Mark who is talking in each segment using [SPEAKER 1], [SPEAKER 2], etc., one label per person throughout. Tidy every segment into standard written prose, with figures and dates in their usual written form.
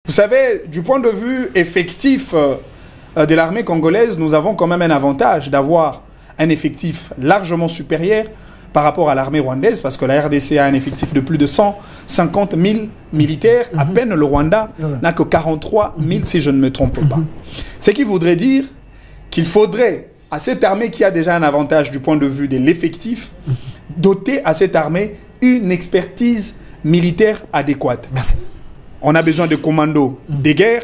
[SPEAKER 1] Vous savez, du point de vue effectif de l'armée congolaise, nous avons quand même un avantage d'avoir un effectif largement supérieur par rapport à l'armée rwandaise, parce que la RDC a un effectif de plus de 150 000 militaires. À peine le Rwanda n'a que 43 000, si je ne me trompe pas. Ce qui voudrait dire qu'il faudrait, à cette armée qui a déjà un avantage du point de vue de l'effectif, doter à cette armée une expertise militaire adéquate.
[SPEAKER 2] Merci.
[SPEAKER 1] On a besoin de commandos de guerre,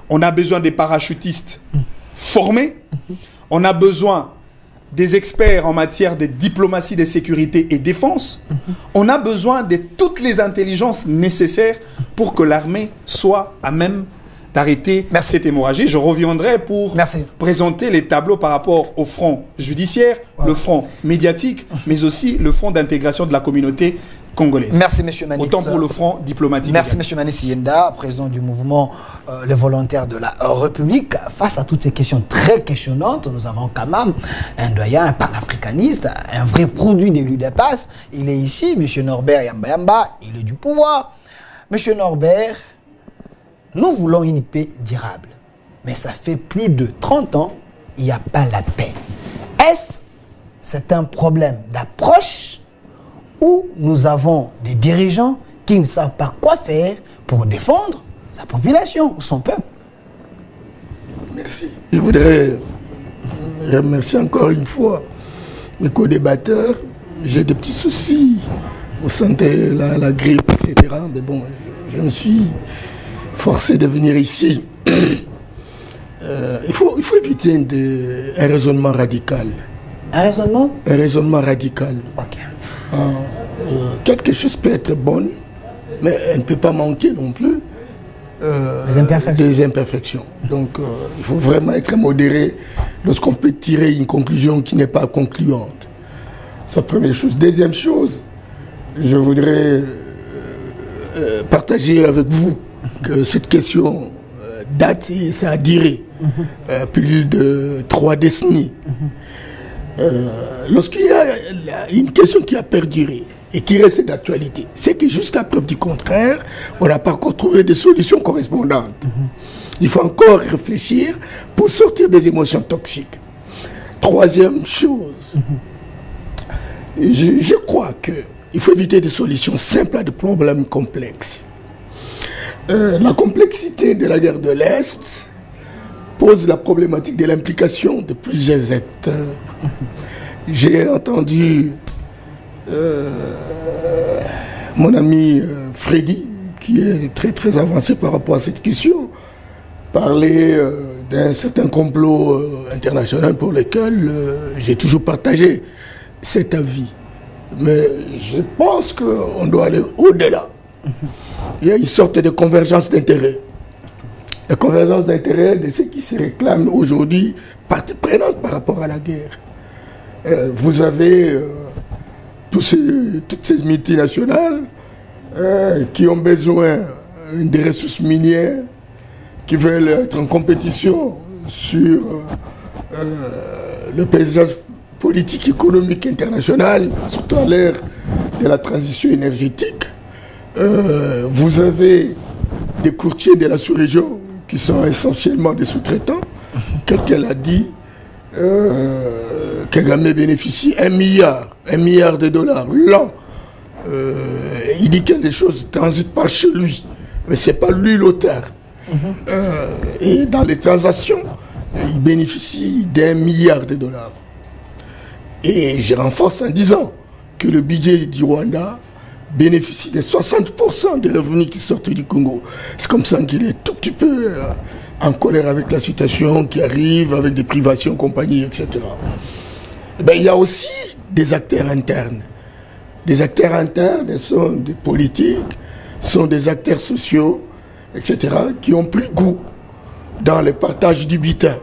[SPEAKER 1] on a besoin des parachutistes formés, on a besoin des experts en matière de diplomatie, de sécurité et défense. On a besoin de toutes les intelligences nécessaires pour que l'armée soit à même d'arrêter cette hémorragie. Je reviendrai pour présenter les tableaux par rapport au front judiciaire, le front médiatique, mais aussi le front d'intégration de la communauté congolaise.
[SPEAKER 2] Merci, M. Manix.
[SPEAKER 1] Autant pour le front diplomatique.
[SPEAKER 2] Merci, M. Manix Yenda, président du mouvement Les Volontaires de la République. Face à toutes ces questions très questionnantes, nous avons quand même un doyen, un panafricaniste, un vrai produit de l'UDPAS. Il est ici, M. Norbert Yamba, il est du pouvoir. M. Norbert, nous voulons une paix durable. Mais ça fait plus de 30 ans, il n'y a pas la paix. Est-ce que c'est un problème d'approche où nous avons des dirigeants qui ne savent pas quoi faire pour défendre sa population, son peuple?
[SPEAKER 3] Merci. Je voudrais remercier encore une fois mes co-débatteurs. J'ai des petits soucis. Vous sentez la grippe, etc. Mais bon, je me suis forcé de venir ici. Il faut éviter un raisonnement radical.
[SPEAKER 2] Un raisonnement?
[SPEAKER 3] Un raisonnement radical.
[SPEAKER 2] Ok.
[SPEAKER 3] Quelque chose peut être bon, mais elle ne peut pas manquer non plus des imperfections. Donc il faut vraiment être modéré lorsqu'on peut tirer une conclusion qui n'est pas concluante. C'est la première chose. Deuxième chose, je voudrais partager avec vous que cette question date et ça a duré plus de 3 décennies. Lorsqu'il y a une question qui a perduré et qui reste d'actualité, c'est que jusqu'à preuve du contraire, on n'a pas encore trouvé de solutions correspondantes. Il faut encore réfléchir pour sortir des émotions toxiques. Troisième chose, je crois qu'il faut éviter des solutions simples à des problèmes complexes. La complexité de la guerre de l'Est pose la problématique de l'implication de plusieurs acteurs. J'ai entendu mon ami Freddy, qui est très avancé par rapport à cette question, parler d'un certain complot international pour lequel j'ai toujours partagé cet avis. Mais je pense qu'on doit aller au-delà. Il y a une sorte de convergence d'intérêts. La convergence d'intérêts de ceux qui se réclament aujourd'hui partie prenante par rapport à la guerre. Vous avez toutes ces multinationales qui ont besoin des ressources minières, qui veulent être en compétition sur le paysage politique économique international, surtout à l'ère de la transition énergétique. Vous avez des courtiers de la sous-région qui sont essentiellement des sous-traitants. Quelqu'un l'a dit, Kagame bénéficie 1 milliard de dollars l'an. Il dit que les choses transitent par chez lui, mais ce n'est pas lui l'auteur. Et dans les transactions, il bénéficie d'1 milliard de dollars. Et je renforce en disant que le budget du Rwanda bénéficie de 60% des revenus qui sortent du Congo. C'est comme ça qu'il est tout petit peu en colère avec la situation qui arrive, avec des privations, compagnie, etc. Et bien, il y a aussi des acteurs internes. Des acteurs internes sont des politiques, sont des acteurs sociaux, etc., qui ont pris goût dans le partage du butin.